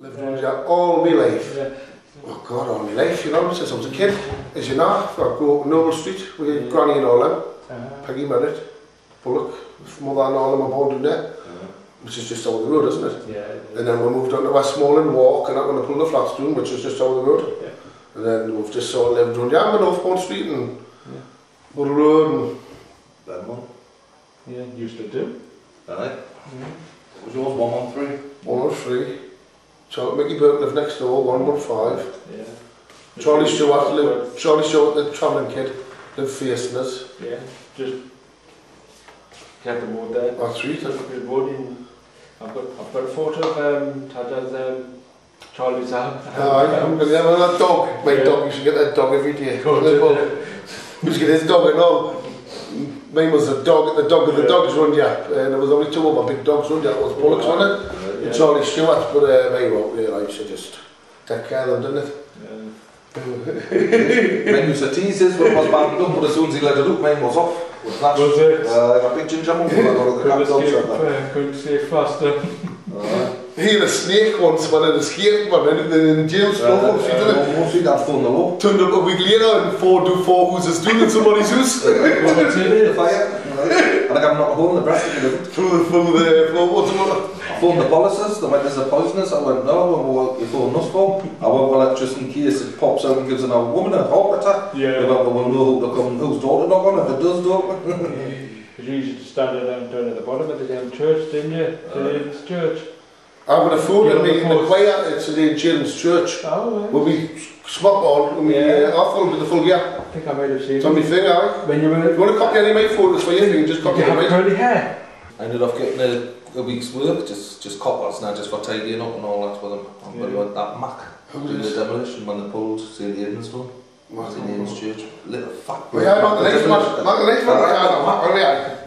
Lived around here all my life. Oh God, all my life, you know, since I was a kid. As you know, I grew up on Noble Street with Granny and all them. Peggy married, Bulloch, mother and all them were born down there. Which is just over the road, isn't it? Yeah. And then we moved on to Westmoreland Walk, and I'm going to pull the flats down, which is just over the road. Yeah. And then we've just sort of lived around here, Northbourne Street and Bull Road and that one. Yeah, used to do. Aye. What was yours? 113? 113. Mickey Burke lived next door, 115. Yeah. Charlie Stewart, the travelling kid, lived facing us. Yeah, just kept the wood there. That's right. The wood in. I've got a photo of Tada's Charlie's house. Aye, I'm going to have that dog. My dog, you should get that dog every day. You should get his dog and all. Mine was the dog of the dogs run, yeah. And there was only two other big dogs run, yeah. It was Bulloch's, wasn't it? And Charlie Stewart, but mine wrote, yeah, I should just take care of them, didn't it? Mine used to tease his, but it was bad enough, but as soon as he let it look, mine was off. Was it? I got a big ginger monkey, I got the cat dogs. Couldn't escape faster. He had a snake once, but an escaped one in jail school. She got phone the low. Turned up a week later and four houses doing in somebody's house. The fire. And I got knocked a hole in the breast if you didn't. Through the floorboards and what? I phoned the policies, they went, there's a poisonous. I went, no, well, you phoned us for? I went, well, just in case it pops out and gives another woman a heart attack. Yeah. They went, well, we'll know who to come, whose door to knock on if it does, don't we? Because you used to stand down at the bottom of the damn church, didn't you? The church. I would have phoned me in the choir at St. James Church. Oh, right. When we smoke on, when we awful with the full year. I think I might have seen it. It's on my thing, aye. When you were... If you want to copy any of my photos for you, you can just copy it. Did you have curly hair? I ended up getting a week's work, just coppers now, just for tidying up and all that with them. I'm going to want that Mac. Doing the demolition when they pulled St. Aidan's done. St. Aidan's Church. Little fat. Well, yeah, not the next one.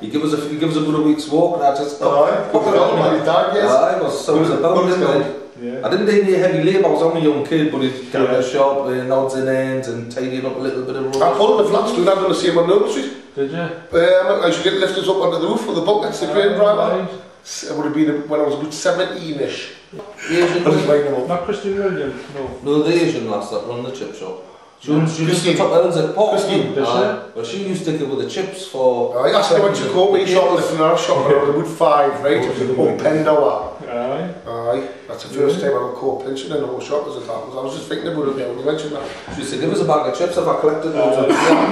You give us a good week's walk and I just... Aye, put it on my dad, yes. Aye, so was about it. I didn't do any heavy labour, I was only a young kid, but it got a shop and odds and ends and tidying up a little bit of road. I pulled the flats down, I've done the same on Noble Street. Did you? I used to get lifters up onto the roof with the buckets, the crane driver. It would have been when I was about 17-ish. Asian not Christian Williams, no. No, the Asian lass that run the chip shop. She used to top ends at Pop. Well, she used to give with the chips for... I asked her what you caught me shoplifting in our shop when I was about 5, right? Oh, Pendower. Aye. That's the first time I got caught pinching in the whole shop as it happens. I was just thinking about it when you mentioned that. She used to give us a bag of chips if I collected those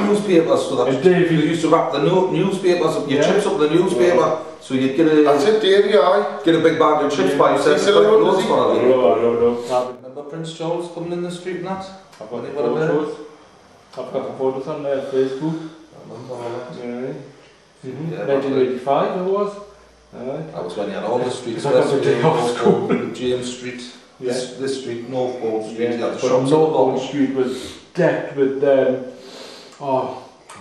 newspapers. So that you used to wrap the newspapers, your chips up the newspaper. So you'd get a... That's it, Davey, aye. Get a big bag of chips by yourself. No. Remember Prince Charles coming in the street and that? I've got the photos. I've got the photos on Facebook. I remember all that. Yeah. 1985 it was. That was when you had all the streets. That was a day off school. James Street. Yeah. This street, Northbourne Street. Yeah. But Northbourne Street was decked with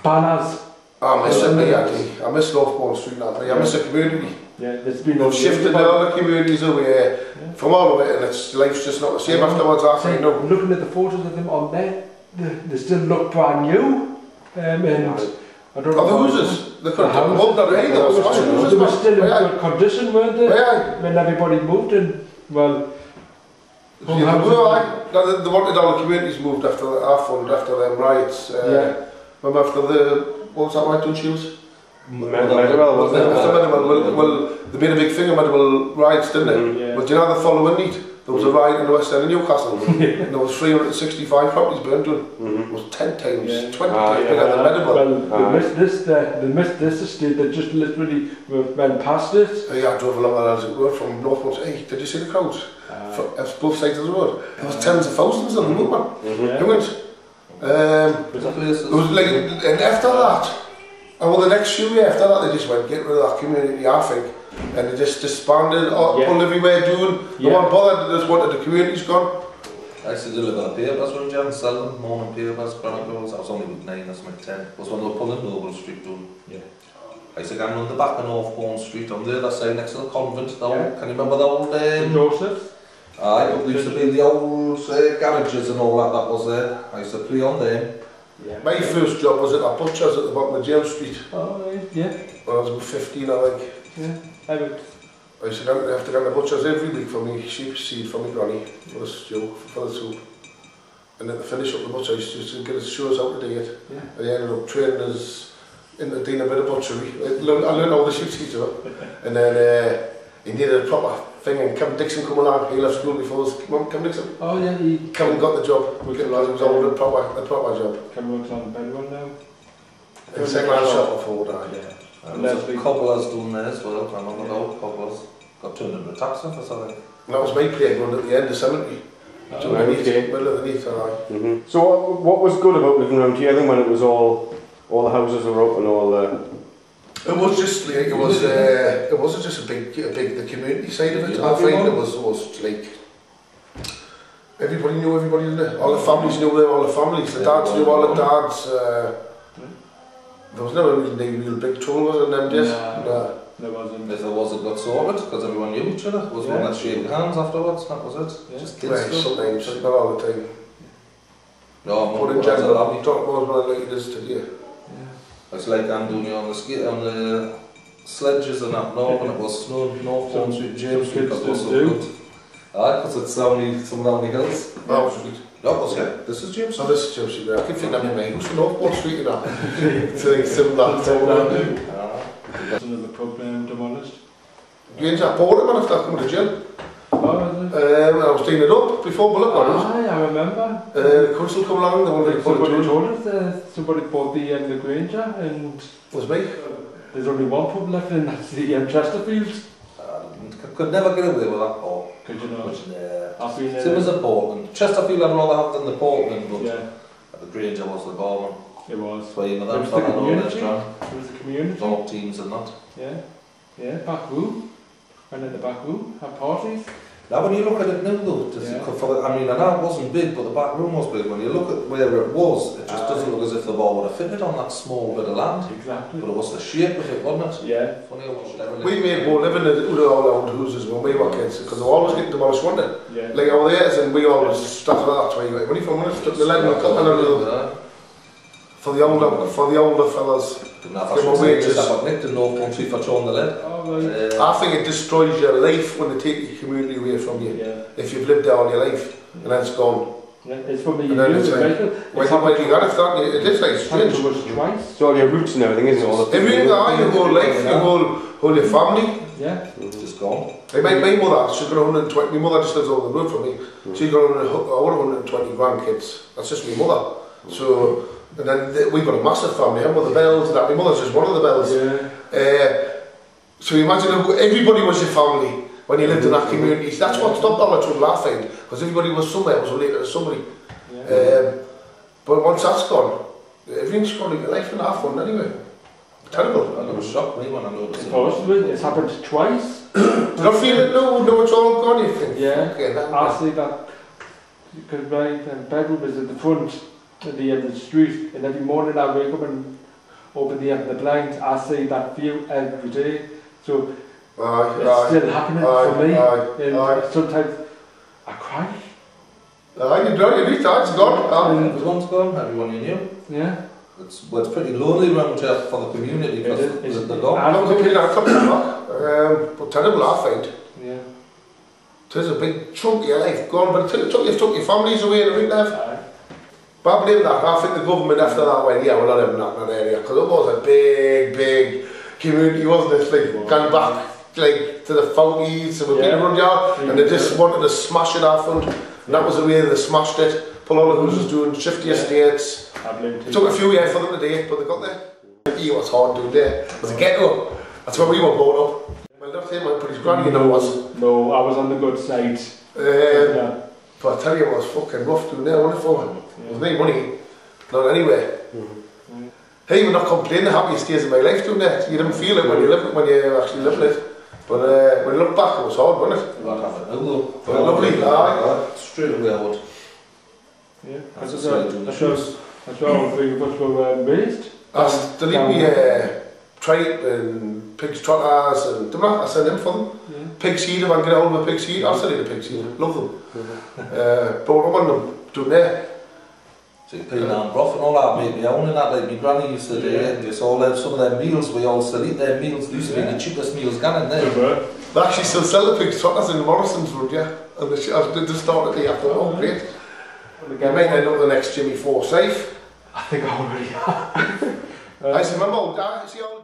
banners. I miss it, I miss Northbourne Street now. I miss the community. Yeah, there's been They've shifted to other communities away from all of it, and life's just not the same afterwards. I know. Looking at the photos of them on there, they still look brand new. And I don't know. The houses, they couldn't have moved that way. They were still in good condition, weren't they? When everybody moved in, well. They wanted all the communities moved after them riots. Remember after what was that right, don't you? Well, they made a big thing of medical riots, didn't they? But do you know the following night, there was a riot in the west end of Newcastle, and there was 365 properties burned down. It was 10 times, 20 times bigger than medical. Well, they missed this estate, they just literally went past it. I drove along the road from Northbourne. Hey, did you see the crowds? Both sides of the road. There was tens of thousands of them, It went. It was like, and after that, and well, the next few years after that, they just went, get rid of that community, I think, and they just disbanded, pulled everywhere doing, no one bothered, they just wanted the communities gone. I used to deliver papers when Jan sell them, morning papers, chronicles. I was only with 9, that's my 10. It was when they were pulling Noble Street down. I used to go on the back of Northbourne Street, on the other side next to the convent. Can you remember the old... Joseph's? Aye, but there used to be the old garages and all that was there. I used to play on them. My first job was at a butcher's at the bottom of James Street. Oh, right, yeah. When I was about 15, I think. I I used to have to go to the butcher's every week for me sheep seed from my granny for the stew, for the soup. And then to finish up the butcher, I used to get his shoes out to do it. Yeah. And I ended up training as in the doing a bit of butchery. I learned all the sheep seed to it. And then he needed a proper thing, and Kevin Dixon come along. He left school before us. Kevin Dixon? Oh yeah, Kevin got the job. It was all a proper job. Kevin works on the bed one now. And second-hand shop before that. Yeah. And there's a couplers doing there as well. I remember those couplers. Got turned into a tax office, I think. And that was my playground at the end of 70. Middle of the night, So what was good about living around here then when it was all the houses were up and all the... It was just like, it wasn't just a big the community side of it. I find it was like, everybody knew everybody, didn't it? All the families knew all the families, the dads knew all the dads. There was never really real big trouble, was there, in them days? No. There wasn't. If there was, it got sorted because everyone knew each other. It was one that shaking hands afterwards, that was it. Yeah. Just kids. Right, sometimes, not all the time. No, but in general, talk more about it like it is today. Yeah. It's like I'm doing on the sledges and that now when it was snowing North Home Street, James Street, because it was so good. Because it's some down the hills. Oh, sweet. No, was it? This is James Street. Oh, this is James Street, yeah. I can think that in my mind. What's North Home Street, you know? It's like similar. Another pub demolished. James, I bought him after coming to jail. Oh, was it? I was doing it up before Bulloch got it. I remember. The council come along, they wanted to put it Somebody told us somebody bought the Granger, and it was me. There's only one pub left, and that's the Chesterfield. Could never get away with that, Paul. Could you not? I've been there. It was a Portland. Chesterfield I'd rather have than the Portland, but the Granger was the Gorman. It was. So you know, it was the community. It was the community. Dog teams and that. Yeah, back room. And in the back room, had parties. Now when you look at it now though, I mean, I know it wasn't big, but the back room was big. When you look at where it was, it just doesn't look as if the ball would have fitted on that small bit of land. Exactly. But it was the shape of it, wasn't it? Yeah. Funny how much we made more living in all old houses when we were kids, because they were always getting demolished, weren't they? Yeah. Like over there, and we always started that way. When you from when it the lead and the for the older fellas. Nick didn't know country for throwing the lead. I think it destroys your life when they take your community away from you. If you've lived there all your life and then it's gone. Yeah, it's from the Why you got it done? It is like strange. It's all your roots and everything, isn't it? All the everything, your whole life, your whole your family. Yeah. Just gone. Like my mother, she's got 120, my mother just lives over the road from me. She's got 120 grandkids. That's just my mother. So, and then we've got a massive family, with the bells and that. My mother's just one of the bells. So imagine everybody was your family when you lived in that community. That's what stopped all the trouble, I find, because everybody was somewhere, was related to somebody. But once that's gone, everything's gone like a life and a half one anyway. Terrible. And it was shocked me when I noticed it. It's happened twice. Do you not feel it? No, it's all gone, you think? Yeah, I see that, because my bedroom is at the front at the end of the street, and every morning I wake up and open the blinds, I see that view every day. So it's still happening for me, and sometimes I cry. You reach that, it's gone. It was once gone, everyone you knew. Yeah. It's pretty lonely around here for the community because they're gone. But terrible, I find. Yeah. There's a big chunk of your life gone, but it took your families away and everything there. But I blame that. I think the government after that went, we're not having that in that area, because it was a big community, wasn't it? Like, gone back like to the 40s, and we've been around here, and they just wanted to smash it off, and that was the way they smashed it. Pull all the houses doing shifty estates. It took a few years for them to do it, but they got there. It was hard doing there. It was a ghetto. That's where we were brought up. Well, not him, but his granny, was. No, I was on the good side. But I tell you, it was fucking rough doing there, wasn't it, for him? It was no money, not anywhere. Hey, we're not complaining the happiest days of my life doing that. You didn't feel it when you actually lived it. But when you look back, it was hard, wasn't it? Lovely, straight away I would. Yeah, that's how three of us were raised. They leave me tripe and pig's trotters and I send them for them. Pig seed, if I can get a hold of a pig seed, I'll sell you the pig seed. Love them. But what I want them doing there. So peanut and broth and all that, mate. My own and that, like my granny used to do it. It's all some of their meals, we all still eat their meals. They used to be the cheapest meals going in there. They actually still sell the pig's trotters in the Morrison's Road, yeah. And they just started the after. Oh, great. You might end up the next Jimmy Forsyth. I think I already have. I remember, see all